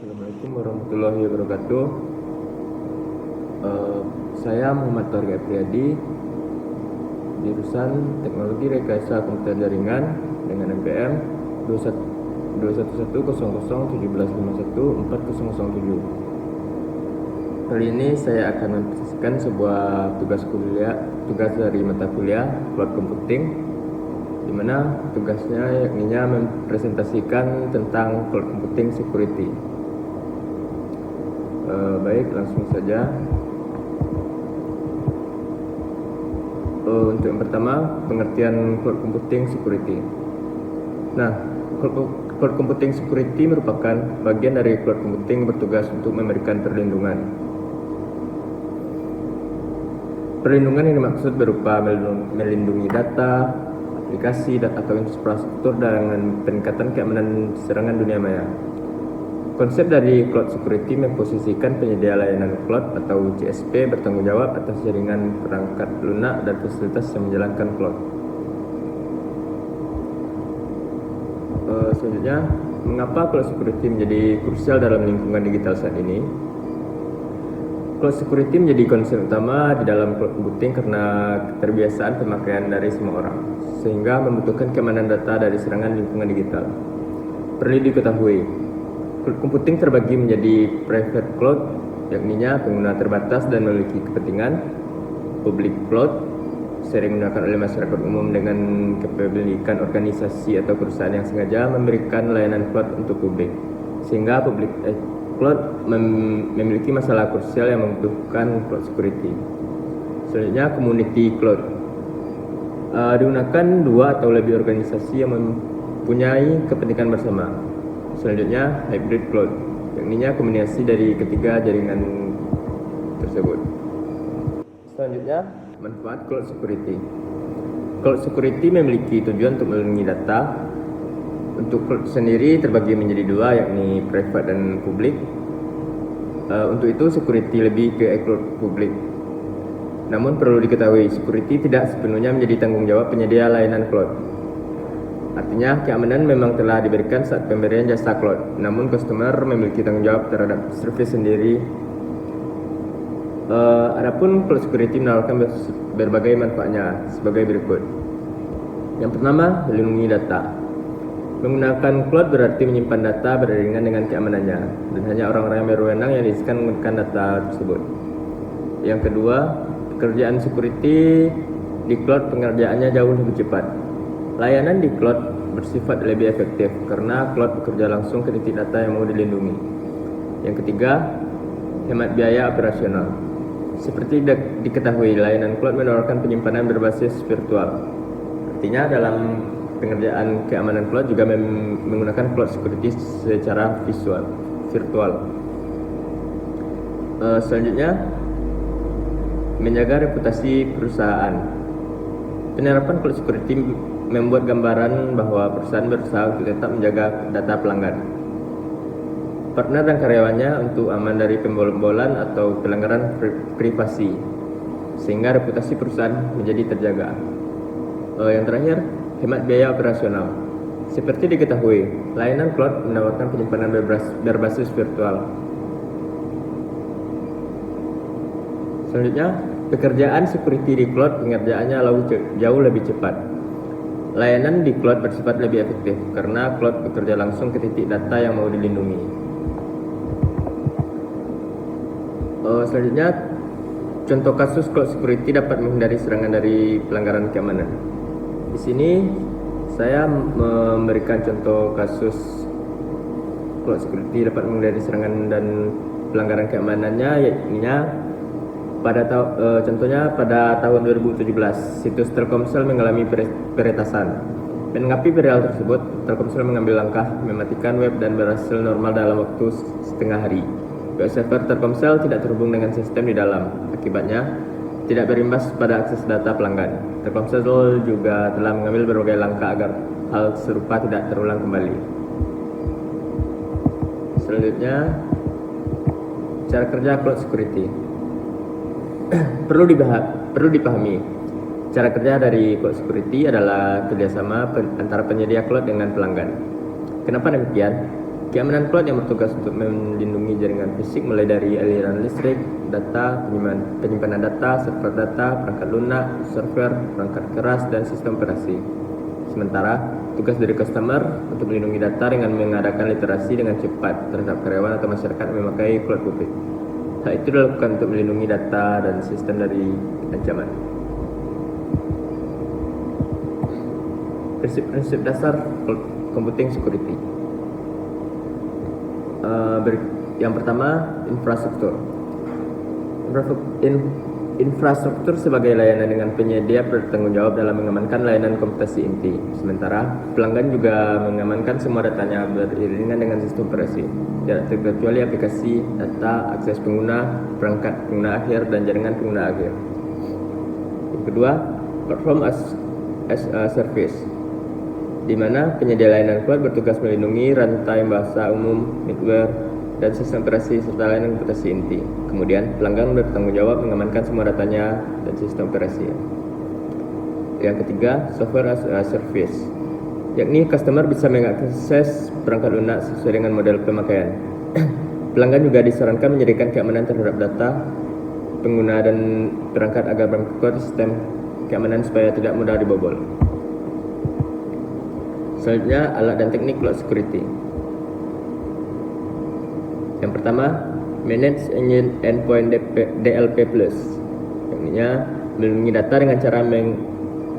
Assalamualaikum warahmatullahi wabarakatuh. Saya Muhammad Torik Apriyadi, jurusan Teknologi Rekayasa Komputer Jaringan dengan NPM 2110017514007. Kali ini saya akan mempresentasikan sebuah tugas dari mata kuliah Cloud Computing, di mana tugasnya yakninya mempresentasikan tentang Cloud Computing Security. Baik, langsung saja. Untuk yang pertama, pengertian Cloud Computing Security. Nah, Cloud Computing Security merupakan bagian dari Cloud Computing bertugas untuk memberikan perlindungan. Perlindungan yang dimaksud berupa melindungi data, aplikasi, atau infrastruktur dengan peningkatan keamanan serangan dunia maya. Konsep dari Cloud Security memposisikan penyedia layanan cloud atau CSP bertanggung jawab atas jaringan perangkat lunak dan fasilitas yang menjalankan cloud. Selanjutnya, mengapa Cloud Security menjadi krusial dalam lingkungan digital saat ini? Cloud Security menjadi konsep utama di dalam cloud computing karena keterbiasaan pemakaian dari semua orang, sehingga membutuhkan keamanan data dari serangan lingkungan digital. Perlu diketahui, Cloud computing terbagi menjadi private cloud, yakninya pengguna terbatas dan memiliki kepentingan; public cloud, sering digunakan oleh masyarakat umum dengan kepemilikan organisasi atau perusahaan yang sengaja memberikan layanan cloud untuk publik, sehingga public cloud memiliki masalah krusial yang membutuhkan cloud security. Selanjutnya, community cloud digunakan dua atau lebih organisasi yang mempunyai kepentingan bersama. Selanjutnya, hybrid cloud, yakninya kombinasi dari ketiga jaringan tersebut. Selanjutnya, manfaat cloud security. Cloud security memiliki tujuan untuk melindungi data. Untuk cloud sendiri terbagi menjadi dua, yakni private dan publik. Untuk itu, security lebih ke cloud publik. Namun perlu diketahui, security tidak sepenuhnya menjadi tanggung jawab penyedia layanan cloud. Artinya, keamanan memang telah diberikan saat pemberian jasa cloud, namun customer memiliki tanggung jawab terhadap service sendiri. Adapun cloud security menawarkan berbagai manfaatnya sebagai berikut. Yang pertama, melindungi data. Menggunakan cloud berarti menyimpan data beriringan dengan keamanannya, dan hanya orang-orang yang berwenang yang diizinkan menggunakan data tersebut. Yang kedua, pekerjaan security di cloud pengerjaannya jauh lebih cepat. Layanan di cloud bersifat lebih efektif karena cloud bekerja langsung ke titik data yang mau dilindungi. Yang ketiga, hemat biaya operasional. Seperti diketahui, layanan cloud menawarkan penyimpanan berbasis virtual. Artinya, dalam pengerjaan keamanan cloud juga menggunakan cloud security secara virtual. Selanjutnya, menjaga reputasi perusahaan. Penerapan cloud security membuat gambaran bahwa perusahaan berusaha untuk tetap menjaga data pelanggan, partner dan karyawannya untuk aman dari pembobolan atau pelanggaran privasi, sehingga reputasi perusahaan menjadi terjaga. Yang terakhir, hemat biaya operasional. Seperti diketahui, layanan cloud menawarkan penyimpanan berbasis virtual. Selanjutnya, pekerjaan security di cloud pengerjaannya jauh lebih cepat. Layanan di cloud bersifat lebih efektif karena cloud bekerja langsung ke titik data yang mau dilindungi. Selanjutnya, contoh kasus cloud security dapat menghindari serangan dari pelanggaran keamanan. Di sini saya memberikan contoh kasus cloud security dapat menghindari serangan dan pelanggaran keamanannya, yakni contohnya pada tahun 2017, situs Telkomsel mengalami peretasan. Menanggapi perihal tersebut, Telkomsel mengambil langkah mematikan web dan berhasil normal dalam waktu setengah hari. Web server Telkomsel tidak terhubung dengan sistem di dalam. Akibatnya, tidak berimbas pada akses data pelanggan. Telkomsel juga telah mengambil berbagai langkah agar hal serupa tidak terulang kembali. Selanjutnya, cara kerja cloud security. Perlu dipahami, cara kerja dari cloud security adalah kerjasama antara penyedia cloud dengan pelanggan. Kenapa demikian? Keamanan cloud yang bertugas untuk melindungi jaringan fisik mulai dari aliran listrik, data, penyimpanan data, server data, perangkat lunak, server, perangkat keras, dan sistem operasi. Sementara, tugas dari customer untuk melindungi data dengan mengadakan literasi dengan cepat terhadap karyawan atau masyarakat yang memakai cloud publik. Hal itu dilakukan untuk melindungi data dan sistem dari ancaman. Prinsip-prinsip dasar computing security. Yang pertama, infrastruktur. Infrastruktur sebagai layanan dengan penyedia bertanggung jawab dalam mengamankan layanan komputasi inti. Sementara, pelanggan juga mengamankan semua datanya beriringan dengan sistem operasi, tidak terkecuali aplikasi, data, akses pengguna, perangkat pengguna akhir, dan jaringan pengguna akhir. Yang kedua, platform as a service, di mana penyedia layanan cloud bertugas melindungi rantai bahasa umum, middleware, dan sistem operasi serta layanan komputasi inti. Kemudian, pelanggan bertanggung jawab mengamankan semua datanya dan sistem operasi. Yang ketiga, software as a service, yakni customer bisa mengakses perangkat lunak sesuai dengan model pemakaian. Pelanggan juga disarankan menyediakan keamanan terhadap data pengguna dan perangkat agar memperkuat sistem keamanan supaya tidak mudah dibobol. Selanjutnya, alat dan teknik cloud security. Yang pertama, manage engine endpoint DLP+, yakni melindungi data dengan cara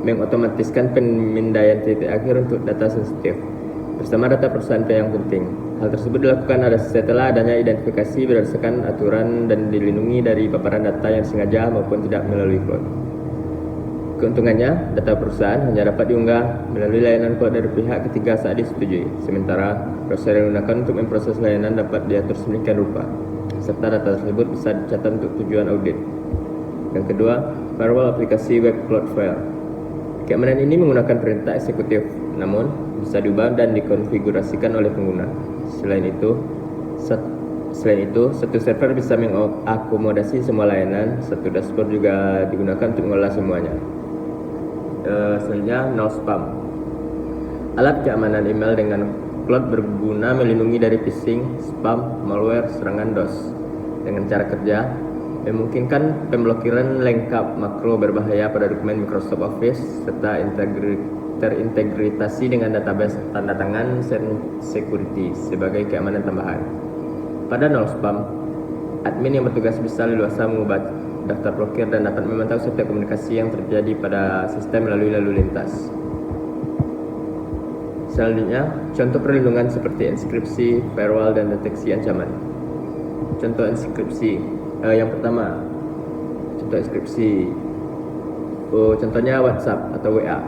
mengotomatiskan pemindaian titik akhir untuk data sensitif bersama data perusahaan yang penting. Hal tersebut dilakukan setelah adanya identifikasi berdasarkan aturan dan dilindungi dari paparan data yang sengaja maupun tidak melalui cloud. Keuntungannya, data perusahaan hanya dapat diunggah melalui layanan cloud dari pihak ketiga saat disetujui. Sementara, proses yang digunakan untuk memproses layanan dapat diatur sedemikian rupa, serta data tersebut bisa dicatat untuk tujuan audit. Yang kedua, firewall aplikasi web Cloudflare. Keamanan ini menggunakan perintah eksekutif, namun bisa diubah dan dikonfigurasikan oleh pengguna. Selain itu, satu server bisa mengakomodasi semua layanan, satu dashboard juga digunakan untuk mengolah semuanya. Selanjutnya, no spam. Alat keamanan email dengan cloud berguna melindungi dari phishing, spam, malware, serangan DOS. Dengan cara kerja, memungkinkan pemblokiran lengkap makro berbahaya pada dokumen Microsoft Office serta terintegrasi dengan database tanda tangan security sebagai keamanan tambahan. Pada no spam, admin yang bertugas bisa leluasa mengubah daftar blokir dan dapat memantau setiap komunikasi yang terjadi pada sistem melalui lalu lintas. Selanjutnya, contoh perlindungan seperti enkripsi, firewall, dan deteksi ancaman. Contoh enkripsi. Yang pertama, contoh enkripsi. Contohnya WhatsApp atau WA.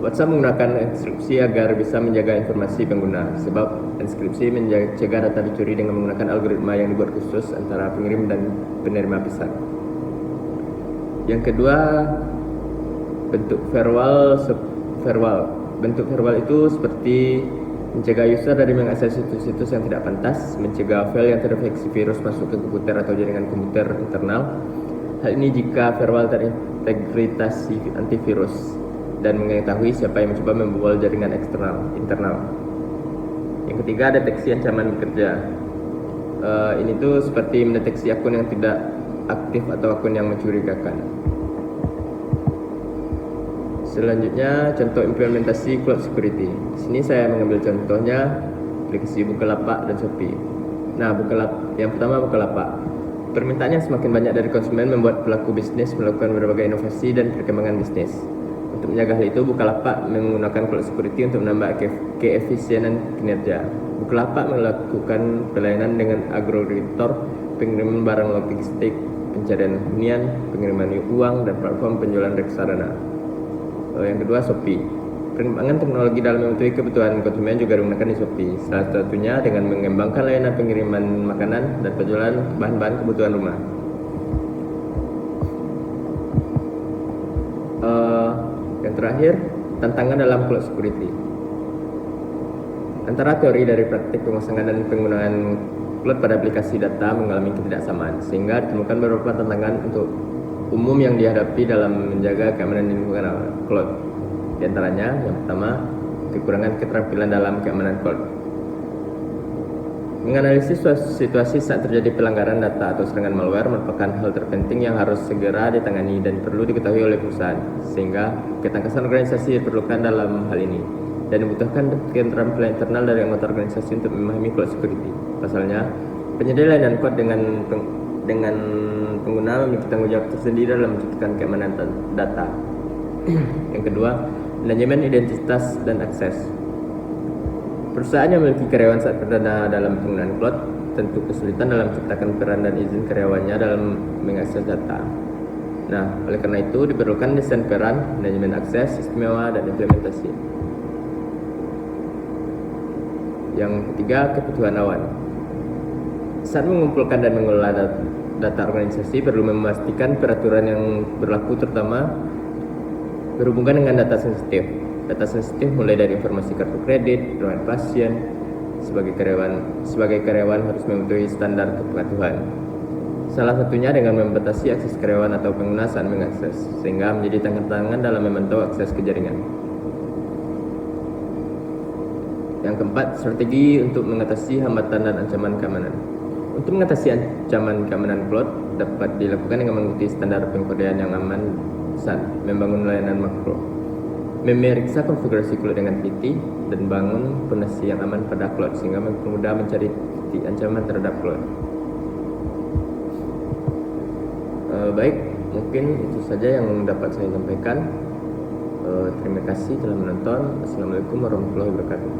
WhatsApp menggunakan enkripsi agar bisa menjaga informasi pengguna, sebab enkripsi mencegah data dicuri dengan menggunakan algoritma yang dibuat khusus antara pengirim dan penerima pesan. Yang kedua, bentuk firewall. Bentuk firewall itu seperti mencegah user dari mengakses situs-situs yang tidak pantas, mencegah file yang terinfeksi virus masuk ke komputer atau jaringan komputer internal. Hal ini jika firewall terintegrasi antivirus dan mengetahui siapa yang mencoba membobol jaringan internal. Yang ketiga, deteksi ancaman bekerja. Ini tuh seperti mendeteksi akun yang tidak aktif atau akun yang mencurigakan. Selanjutnya, contoh implementasi cloud security. Di sini saya mengambil contohnya aplikasi Bukalapak dan Shopee. Nah, yang pertama Bukalapak. Permintaannya semakin banyak dari konsumen membuat pelaku bisnis melakukan berbagai inovasi dan perkembangan bisnis. Untuk menjaga hal itu, Bukalapak menggunakan cloud security untuk menambah keefisienan kinerja. Bukalapak melakukan pelayanan dengan aggregator pengiriman barang logistik, pencarian hunian, pengiriman uang, dan platform penjualan reksadana. Yang kedua, Shopee. Perkembangan teknologi dalam memenuhi kebutuhan konsumen juga digunakan di Shopee. Salah satunya dengan mengembangkan layanan pengiriman makanan dan penjualan bahan-bahan kebutuhan rumah. Yang terakhir, tantangan dalam cloud security. Antara teori dari praktik pemasangan dan penggunaan cloud pada aplikasi data mengalami ketidaksamaan, sehingga ditemukan beberapa tantangan untuk umum yang dihadapi dalam menjaga keamanan lingkungan cloud. Di antaranya, yang pertama, kekurangan keterampilan dalam keamanan cloud. Menganalisis situasi saat terjadi pelanggaran data atau serangan malware merupakan hal terpenting yang harus segera ditangani dan perlu diketahui oleh perusahaan, sehingga ketangkasan organisasi diperlukan dalam hal ini dan dibutuhkan keterampilan internal dari anggota organisasi untuk memahami cloud security. Pasalnya, penyedia layanan cloud dengan pengguna memiliki tanggung jawab tersendiri dalam menciptakan keamanan data. Yang kedua, manajemen identitas dan akses. Perusahaan yang memiliki karyawan saat perdana dalam penggunaan cloud tentu kesulitan dalam menciptakan peran dan izin karyawannya dalam mengakses data. Nah, oleh karena itu diperlukan desain peran, manajemen akses, istimewa, dan implementasi. Yang ketiga, kebutuhan awan. Saat mengumpulkan dan mengelola data organisasi perlu memastikan peraturan yang berlaku, terutama berhubungan dengan data sensitif. Data sensitif mulai dari informasi kartu kredit, riwayat pasien. Sebagai karyawan harus mematuhi standar kepatuhan. Salah satunya dengan membatasi akses karyawan atau pengguna saat mengakses, sehingga menjadi tangan dalam memantau akses ke jaringan. Yang keempat, strategi untuk mengatasi hambatan dan ancaman keamanan. Untuk mengatasi ancaman keamanan cloud dapat dilakukan dengan mengikuti standar pengkodean yang aman saat membangun layanan makro, memeriksa konfigurasi cloud dengan teliti, dan bangun fondasi yang aman pada cloud sehingga mempermudah mencari titik ancaman terhadap cloud. Baik, mungkin itu saja yang dapat saya sampaikan. Terima kasih telah menonton. Assalamualaikum warahmatullahi wabarakatuh.